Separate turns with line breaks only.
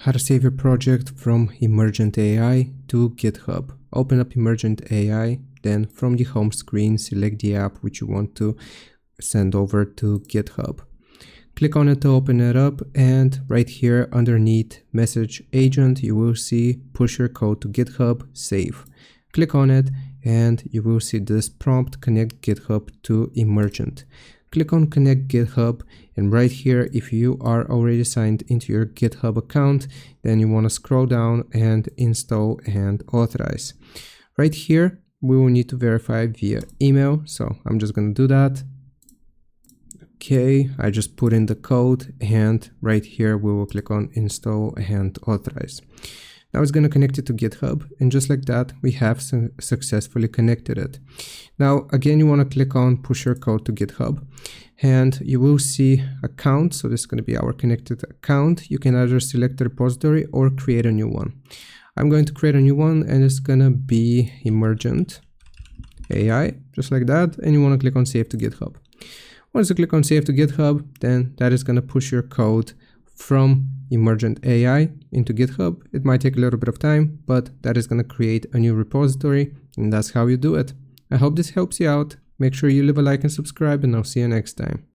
how to save your project from Emergent AI to GitHub. Open up Emergent AI, then from the home screen, select the app which you want to send over to GitHub. Click on it to open it up, and right here underneath Message Agent, you will see push your code to GitHub, save. Click on it and you will see this prompt, connect GitHub to Emergent. Click on connect GitHub, and right here, if you are already signed into your GitHub account, then you want to scroll down and install and authorize. Right here, we will need to verify via email, so I'm just going to do that. Okay, I just put in the code, and right here we will click on install and authorize. Now it's going to connect it to GitHub, and just like that, we have successfully connected it. Now, again, you want to click on push your code to GitHub, and you will see account. So this is going to be our connected account. You can either select the repository or create a new one. I'm going to create a new one, and it's going to be Emergent AI, just like that. And you want to click on save to GitHub. Once you click on save to GitHub, then that is going to push your code from Emergent AI into GitHub. It might take a little bit of time, but that is going to create a new repository, and that's how you do it. I hope this helps you out. Make sure you leave a like and subscribe, and I'll see you next time.